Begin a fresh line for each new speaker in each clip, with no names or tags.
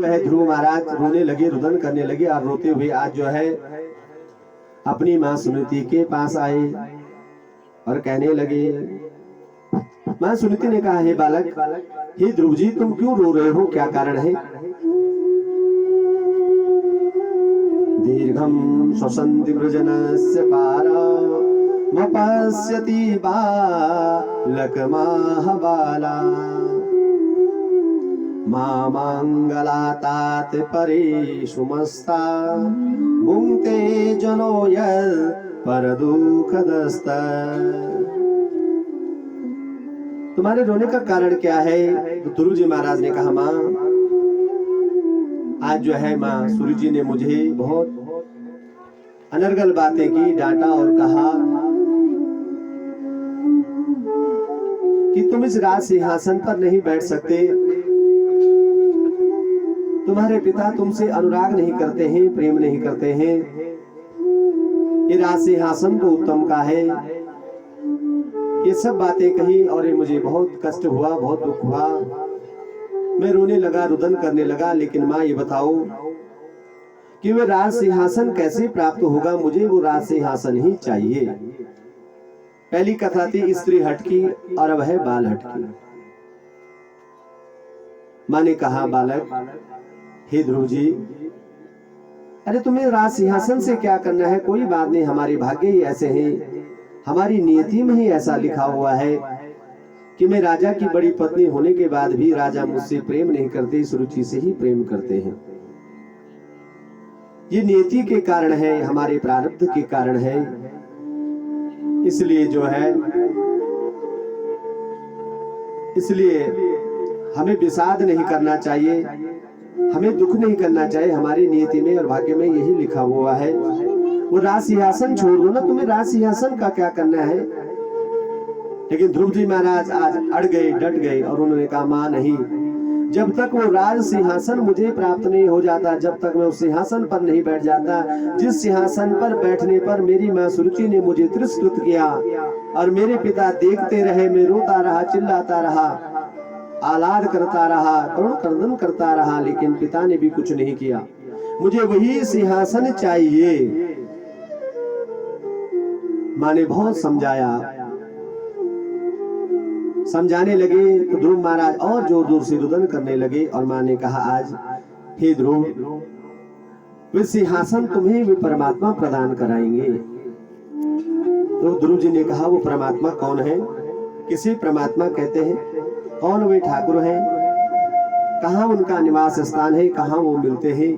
जो है ध्रुव महाराज रोने लगे, रुदन करने लगे और रोते हुए आज जो है अपनी माँ सुनीति के पास आए और कहने लगे। माँ सुनीति ने कहा, हे बालक, हे ध्रुव जी, तुम क्यों रो रहे हो, क्या कारण है? दीर्घम श्वसन्ति वृजनस्य पारा वपश्यति बालकमाह बाला मामंगलातात परेशुमस्ता भुंक्ते जनो यद परदुःखदस्ता। तुम्हारे रोने का कारण क्या है? तो ध्रुव जी महाराज ने कहा, माँ आज जो है माँ सूर्य जी ने मुझे बहुत अनर्गल बातें की, डांटा और कहा कि तुम इस राज सिंहासन पर नहीं बैठ सकते, तुम्हारे पिता तुमसे अनुराग नहीं करते हैं, प्रेम नहीं करते हैं, ये राज सिंहासन तो उत्तम का है। ये सब बातें कही और ये मुझे बहुत कष्ट हुआ, बहुत दुख हुआ, मैं रोने लगा, रुदन करने लगा। लेकिन माँ ये बताओ कि वह राज सिंहासन कैसे प्राप्त होगा? मुझे वो राज सिंहासन ही चाहिए। पहली कथा थी स्त्री हट की और अब है बाल हट की। माँ ने कहा, बालक, हे ध्रुव जी, अरे तुम्हें राज सिंहासन से क्या करना है? कोई बात नहीं, हमारे भाग्य ही ऐसे हैं, हमारी नियति में ही ऐसा लिखा हुआ है कि मैं राजा की बड़ी पत्नी होने के बाद भी राजा मुझसे प्रेम नहीं करते, सुरुचि से ही प्रेम करते हैं। ये नियति के कारण है, हमारे प्रारब्ध के कारण है। इसलिए जो है, इसलिए हमें विषाद नहीं करना चाहिए, हमें दुख नहीं करना चाहिए। हमारी नियति में और भाग्य में यही लिखा हुआ है। वो राज सिंहासन छोड़ दो ना, तुम्हें राज सिंहासन का क्या करना है? लेकिन ध्रुव जी महाराज आज अड़ गए, डट गए और उन्होंने कहा, माँ नहीं, जब तक वो राज सिंहासन मुझे प्राप्त नहीं हो जाता, जब तक मैं उस सिंहासन पर नहीं बैठ जाता, जिस सिंहासन पर बैठने पर मेरी माँ सुरुचि ने मुझे तिरस्कृत किया और मेरे पिता देखते रहे, मैं रोता रहा, चिल्लाता रहा, आह्लाद करता रहा, करुण क्रंदन करता रहा, लेकिन पिता ने भी कुछ नहीं किया। मुझे वही सिंहासन चाहिए। माँ ने बहुत समझाया, समझाने लगे तो ध्रुव महाराज और जोर जोर से रुदन करने लगे और माँ ने कहा, आज हे ध्रुव, वे सिंहासन तुम्हें वे परमात्मा प्रदान कराएंगे। तो ध्रुव जी ने कहा, वो परमात्मा कौन है? किसे परमात्मा कहते हैं? कौन वे ठाकुर हैं? कहाँ उनका निवास स्थान है? कहाँ वो मिलते हैं?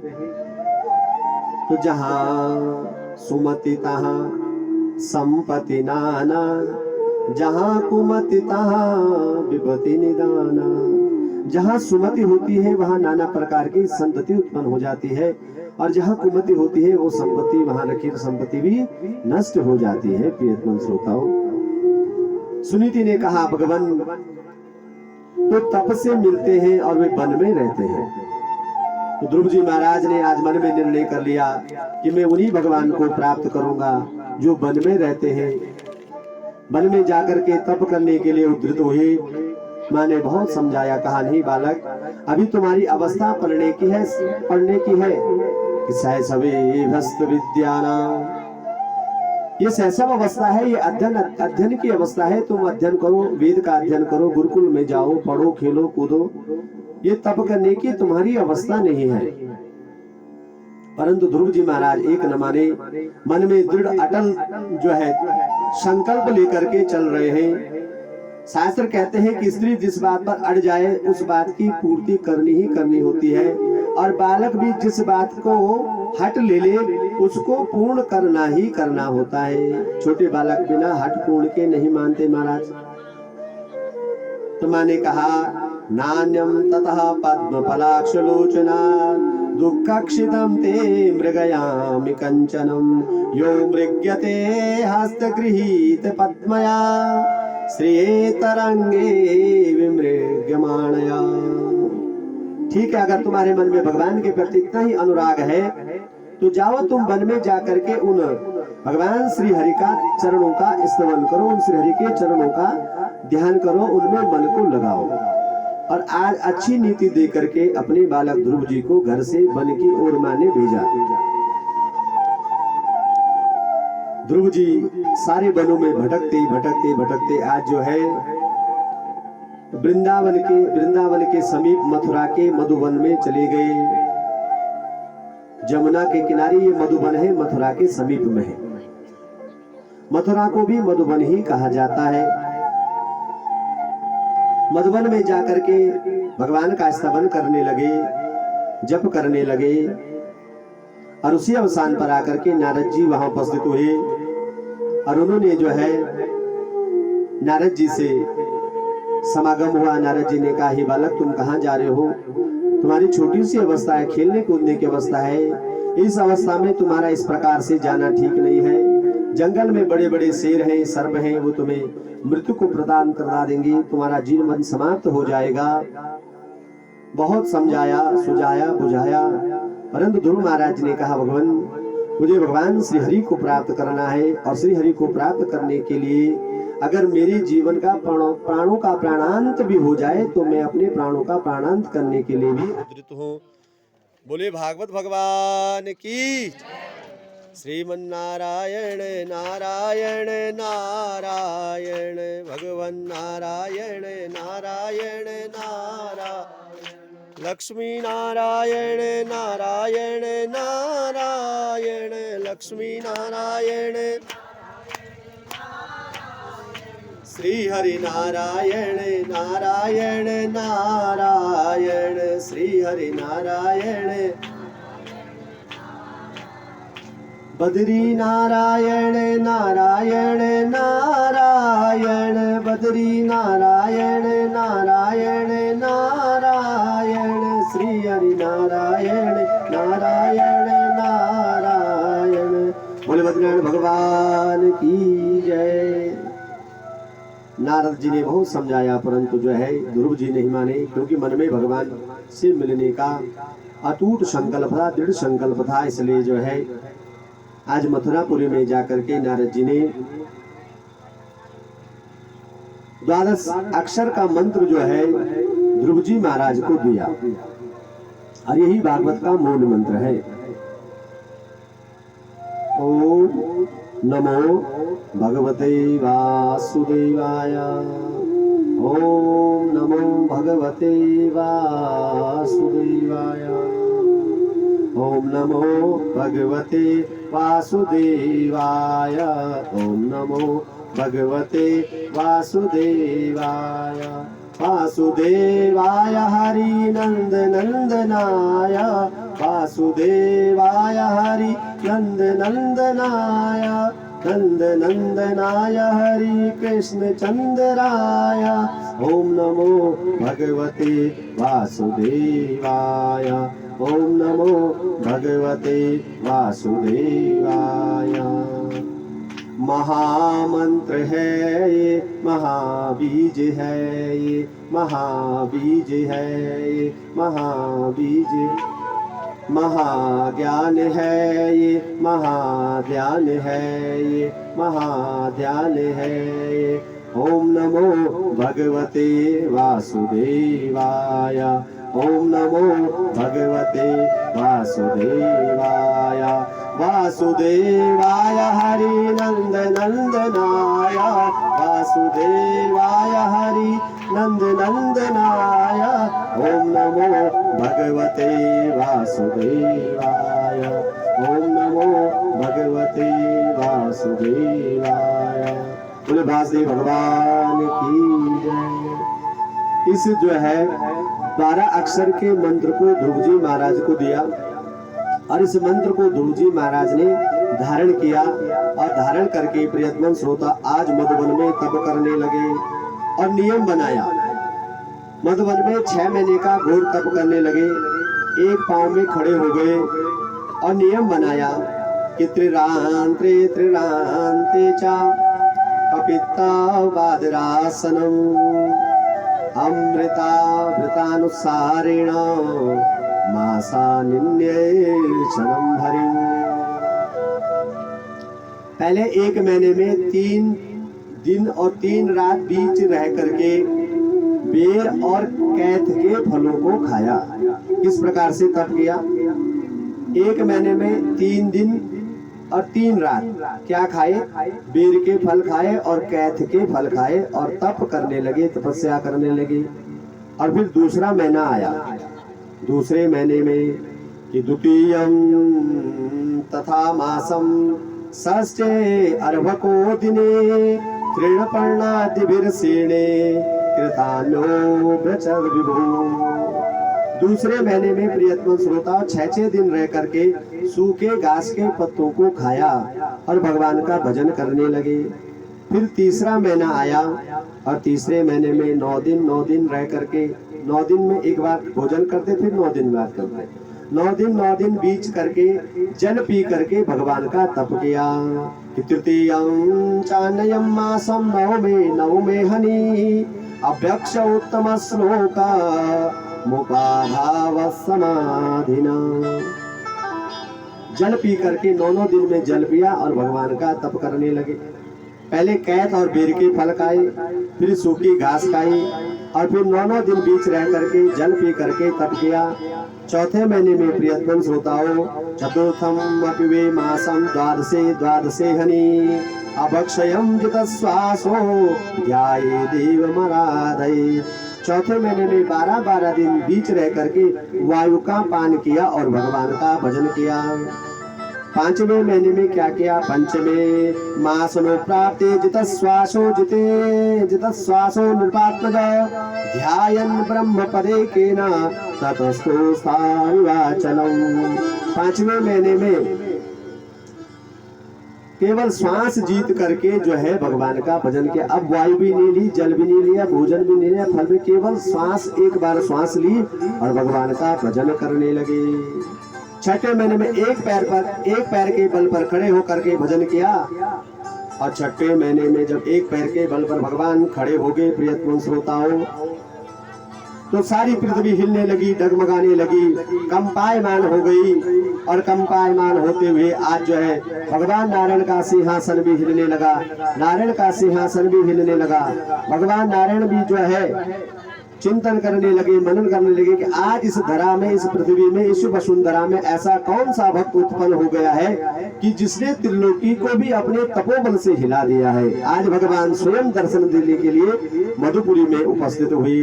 तो जहाँ सुमति तहाँ संपत्ति नाना, जहाँ कुमति तहाँ विपत्ति निदाना। जहाँ सुमति होती है वहाँ नाना प्रकार की संपत्ति उत्पन्न हो जाती है, और जहाँ कुमति होती है वो संपत्ति, वहाँ रखी संपत्ति भी नष्ट हो जाती है। प्रियतम श्रोताओं, सुनीति ने कहा, भगवान तो तप से मिलते हैं और वे वन में रहते हैं। तो ध्रुव जी महाराज ने आज मन में निर्णय कर लिया कि मैं उन्हीं भगवान को प्राप्त करूंगा जो वन में रहते हैं। वन में जाकर के तप करने के लिए उद्धृत हुए। माँ ने बहुत समझाया, कहा, नहीं बालक, अभी तुम्हारी अवस्था पढ़ने की है कि सहसवे भस्त विद्याना, ये सहसव अवस्था है, ये अध्ययन की अवस्था है। तुम अध्ययन करो, वेद का अध्ययन करो, गुरुकुल में जाओ, पढ़ो, खेलो, कूदो, ये तप करने की तुम्हारी अवस्था नहीं है। परंतु ध्रुव जी महाराज एक न माने, मन में दृढ़ अटल जो है संकल्प लेकर के चल रहे हैं। शास्त्र कहते हैं कि स्त्री जिस बात पर अड़ जाए उस बात की पूर्ति करनी ही करनी होती है, और बालक भी जिस बात को हट ले ले उसको पूर्ण करना ही करना होता है। छोटे बालक बिना हट पूर्ण के नहीं मानते महाराज। तो माँ ने कहा, नान्यम ततः पद्म फलाक्ष लोचना दुःखक्षितं ते मृगयामि कंचनम यो मृग्यते हस्तगृहीत पद्मया श्रिये तरंगे विमृग्यमाणया। ठीक है, अगर तुम्हारे मन में भगवान के प्रति इतना ही अनुराग है तो जाओ तुम वन में जाकर के उन भगवान श्री हरि का चरणों का स्तवन करो, उन श्री हरि के चरणों का ध्यान करो, उनमें मन को लगाओ और आज अच्छी नीति दे करके अपने बालक ध्रुव जी को घर से वन की ओर माँ ने भेजा। ध्रुव जी सारे वनों में भटकते भटकते भटकते आज जो है वृंदावन के समीप मथुरा के मधुवन में चले गए। जमुना के किनारे ये मधुवन है, मथुरा के समीप में है। मथुरा को भी मधुवन ही कहा जाता है। मधुवन में जाकर के भगवान का स्तवन करने लगे, जप करने लगे और उसी अवसान पर आकर के नारद जी वहां उपस्थित हुए और उन्होंने जो है नारद जी से समागम हुआ। नारद जी ने कहा, हे बालक तुम कहाँ जा रहे हो? तुम्हारी छोटी सी अवस्था है, खेलने कूदने की अवस्था है, इस अवस्था में तुम्हारा इस प्रकार से जाना ठीक नहीं है। जंगल में बड़े बड़े शेर हैं, सर्प हैं, वो तुम्हें मृत्यु को प्रदान करा देंगे, तुम्हारा जीवन समाप्त हो जाएगा। बहुत समझाया, सुझाया, बुझाया, परंतु ध्रुव महाराज ने कहा, भगवान मुझे भगवान श्री हरि को प्राप्त करना है और श्री हरि को प्राप्त करने के लिए अगर मेरे जीवन का प्राणों का प्राणांत भी हो जाए तो मैं अपने प्राणों का प्राणांत करने के लिए भी उद्यत हूँ। बोले भागवत भगवान की। श्रीमन्नारायण नारायण नारायण भगवन नारायण नारायण नारायण लक्ष्मी नारायण नारायण नारायण लक्ष्मी नारायण श्री हरि नारायण नारायण नारायण श्री हरि नारायण बद्री नारायण नारायण नारायण बद्री नारायण नारायण नारायण श्री हरि नारायण नारायण नारायण। बोले बद्रीनारायण भगवान की जय। नारद जी ने बहुत समझाया परंतु जो है ध्रुव जी नहीं माने, क्योंकि मन में भगवान से मिलने का अटूट संकल्प था, दृढ़ संकल्प था। इसलिए जो है आज मथुरापुरी में जाकर के नारद जी ने 12 अक्षर का मंत्र जो है ध्रुव जी महाराज को दिया और यही भागवत का मूल मंत्र है। ओम नमो भगवते वासुदेवाय। ओम नमो भगवते वासुदेवाय। ओम नमो भगवते वासुदेवाय। ओम नमो भगवते वासुदेवाय। वासुदेवाय हरि नंद नंदनाय। वासुदेवाय हरि नंद नंदनाय। नंद नंदनाय हरि कृष्ण चंद्राय। ओम नमो भगवते वासुदेवाय। ओम नमो भगवते वासुदेवाय। महामंत्र है ये, महाबीज है ये, महाबीज है ये, महाबीज। महाज्ञान है ये, महाध्यान है ये, महाध्यान है ये। ओम नमो भगवते वासुदेवाय। ओम नमो भगवते वासुदेवाय। वासुदेवाय हरि नंद नंदनाय। वासुदेवाय हरि नंद नंदनाय। ओम नमो भगवते वासुदेवाय। ओम नमो भगवते वासुदेवाय। बोले वासुदेव भगवान की जय। इस जो है 12 अक्षर के मंत्र को ध्रुव जी महाराज को दिया और इस मंत्र को ध्रुव जी महाराज ने धारण किया और धारण करके प्रियतम श्रोता आज मधुबन में तप करने लगे और नियम बनाया। मधुबन में 6 महीने का घोर तप करने लगे, एक पांव में खड़े हो गए और नियम बनाया कि त्रिरांत्रे त्रिरांते चा कपित्ता वादरासनम अमृता वृतानुसारेण मासा निन्येशनम हरिम। पहले 1 महीने में 3 दिन और 3 रात बीच रह करके बेर और कैथ के फलों को खाया। किस प्रकार से तप किया? 1 महीने में 3 दिन और 3 रात क्या खाए? बेर के फल खाए और कैथ के फल खाए और तप करने लगे, तपस्या करने लगे। और फिर दूसरा महीना आया। दूसरे महीने में कि द्वितीयं तथा मासम षष्ठे अर्भको दिने तृणपर्णादिभिर्षीणे कृतान्यो व्यचर विभो। दूसरे महीने में प्रियतम श्रोता 6 दिन रह करके सूखे घास के पत्तों को खाया और भगवान का भजन करने लगे। फिर तीसरा महीना आया और तीसरे महीने में 9 दिन रह करके 9 दिन में एक बार भोजन करते, फिर 9 दिन बाद करते। 9 दिन बीच करके जल पी करके भगवान का तप किया। तृतीयं चान्यं मासं नवमे हनि अभ्यक्ष उत्तम श्लोका मुपाभाव समाधिना। जल पी करके 9 दिन में जल पिया और भगवान का तप करने लगे। पहले कैथ और बेर के फल खाए, फिर सूखी घास खाई और फिर 9 दिन बीच रह करके जल पी करके तप किया। चौथे महीने में प्रियतम श्रोताओं चतुर्थम अपिवे मासम द्वादशे हनि अभक्षयम जितश्वासो ध्याये देवमराधये। चौथे महीने में 12 दिन बीच रह करके वायु का पान किया और भगवान का भजन किया। 5वें महीने में क्या किया? पंचमे मासनो प्राप्ते जितश्वासो नृपात्मज ध्यायन् ब्रह्म पदे केना ततस्तु स्थाविवाचलम्। 5वें महीने में केवल श्वास जीत करके जो है भगवान का भजन किया। अब वायु भी नहीं ली, जल भी नहीं लिया, भोजन भी नहीं लिया, फल भी, केवल श्वास, एक बार श्वास ली और भगवान का भजन करने लगे। 6ठे महीने में एक पैर के बल पर खड़े होकर के भजन किया। और 6ठे महीने में जब एक पैर के बल पर भगवान खड़े हो गए प्रियतम श्रोताओं, तो सारी पृथ्वी हिलने लगी, डगमगाने लगी, कंपायमान हो गई। और कंपायमान होते हुए आज जो है भगवान नारायण का सिंहासन भी हिलने लगा, नारायण का सिंहासन भी हिलने लगा। भगवान नारायण भी जो है चिंतन करने लगे, मनन करने लगे कि आज इस धरा में, इस पृथ्वी में, इस वसुंधरा में ऐसा कौन सा भक्त उत्पन्न हो गया है कि जिसने त्रिलोकी को भी अपने तपोबल से हिला दिया है। आज भगवान स्वयं दर्शन देने के लिए मधुपुरी में उपस्थित हुए।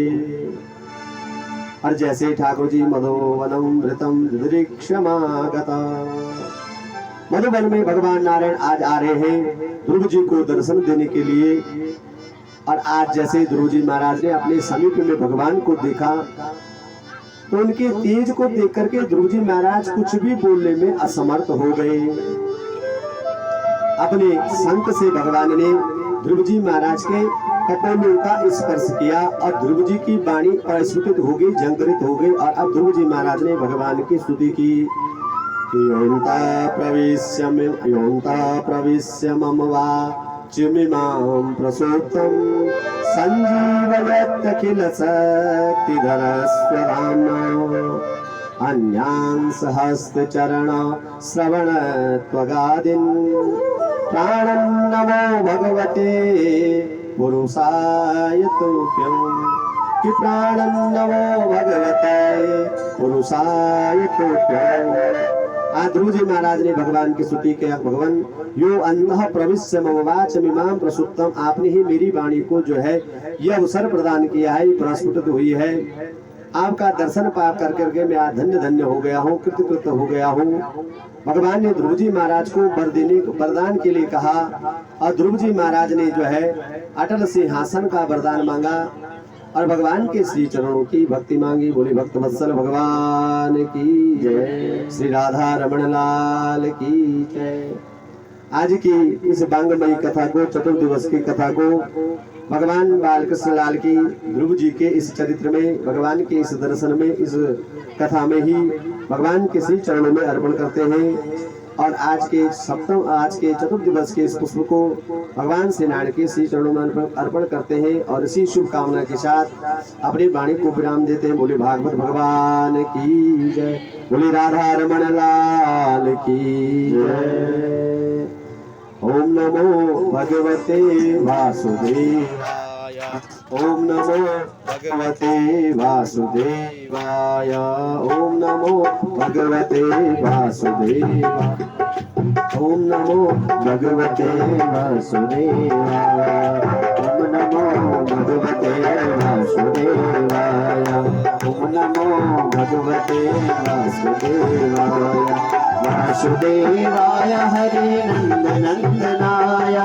और जैसे ठाकुर जी मधुवनम वृतम दृक्षमागता, मधुबन में भगवान नारायण आज आ रहे हैं ध्रुव जी को दर्शन देने के लिए। और आज जैसे ध्रुव जी महाराज ने अपने समीप में भगवान को देखा तो उनके तेज को देख करके ध्रुव जी महाराज कुछ भी बोलने में असमर्थ हो गए। अपने शंख से भगवान ने ध्रुव जी महाराज के कपोलों का स्पर्श किया और ध्रुव जी की वाणी प्रस्फुटित हो गई, झंकृत हो गई। और अब ध्रुव जी महाराज ने भगवान की स्तुति की। योन्ता प्रविश्य मम वाचिमिमां प्रसूक्तं संजीवयत्यखिल शक्तिधर स्वधाम्ना अन्यान् सहस्रचरण श्रवण त्वगादीन् प्राणं नमो भगवते पुरुषाय तुभ्यं। कि प्राणं नमो भगवते पुरुषाय तुभ्यं। ध्रुव जी महाराज ने भगवान की स्तुति किया। भगवान यो अंतः प्रविश्य मम वाचमिमां प्रसूक्तं, आपने ही मेरी वाणी को जो है यह अवसर प्रदान किया है, प्रस्फुटित हुई है। आपका दर्शन पा कर करके मैं आज धन्य धन्य हो गया हूँ, कृतकृत हो गया हूँ। भगवान ने ध्रुव जी महाराज को वरदान के लिए कहा और ध्रुव जी महाराज ने जो है अटल सिंहासन का वरदान मांगा और भगवान के श्री चरणों की भक्ति मांगी। बोली भक्त वत्सल भगवान की जय, श्री राधा रमण लाल की जय। आज की इस बांगमयी कथा को, चतुर्दिवस की कथा को भगवान बालकृष्ण लाल की ध्रुव जी के इस चरित्र में, भगवान के इस दर्शन में, इस कथा में ही भगवान के श्री चरणों में अर्पण करते हैं। और आज के चतुर्दिवस के इस पुष्प को भगवान श्री नारायण के श्री चरणों में अर्पण करते हैं और इसी शुभकामना के साथ अपनी वाणी को विराम देते हैं। बोले भागवत भगवान की जय, बोले राधा रमण लाल की जय। ओम नमो भगवते वासुदेवाय। ओम नमो भगवते वासुदेवाय। ओम नमो भगवते वासुदेवाय। ओम नमो भगवते वासुदेवाय। ओम नमो भगवते वासुदेवाय। ओम नमो भगवते वासुदेवाय। वासुदेवाय हरि नंदनाय।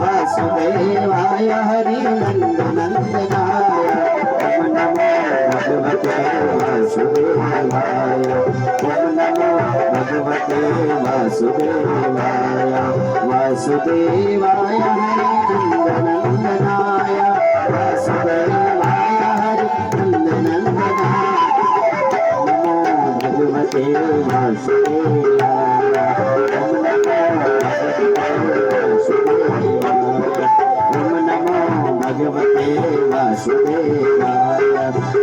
वासुदेवाय हरि नंदनाय। ओम नमो भगवते वासुदेवाय। ओम नमो भगवते वासुदेवाय। वासुदेवाय हरि नंदनाय। वासुदेवाय हरि नंदनाय। नमो भगवते वासुदेवाय। ओम नमो भगवते वासुदेवाय। ओम नमो भगवते वासुदेवाय।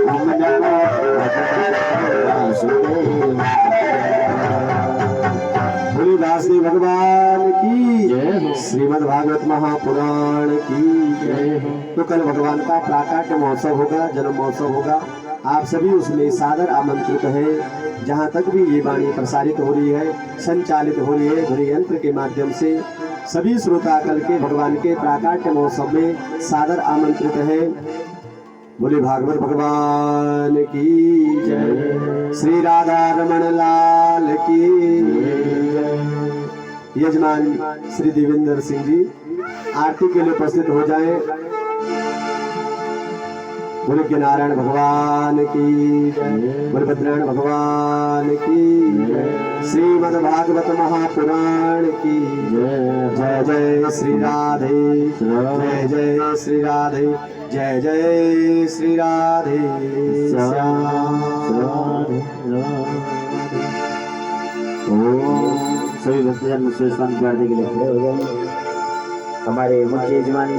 ओम नमो भगवते वासुदेवाय। बोलो दासदेव भगवान की
जय हो।
श्रीमद् भागवत महापुराण की जय हो। तो कल भगवान का प्राकट्य महोत्सव होगा, जन्म महोत्सव होगा। आप सभी उसमें सादर आमंत्रित हैं। जहाँ तक भी ये वाणी प्रसारित हो रही है, संचालित हो रही है ध्वनि यंत्र के माध्यम से, सभी श्रोता कल के भगवान के प्राकट्य महोत्सव में सादर आमंत्रित हैं। बोले भागवत भगवान की जय। श्री राधा रमण लाल की जय। यजमान श्री देवेंद्र सिंह जी आरती के लिए उपस्थित हो जाएं। बोले के नारायण भगवान की जय। बोले बद्रायण भगवान की जय। श्रीमद् भागवत महापुराण की जय। जय जय श्री राधे। जय जय श्री राधे। जय जय श्री राधे श्याम।
सभी भक्तजन मुझसे स्वागत करने के लिए खड़े हो जाएंगे। हमारे मुख्य यजमान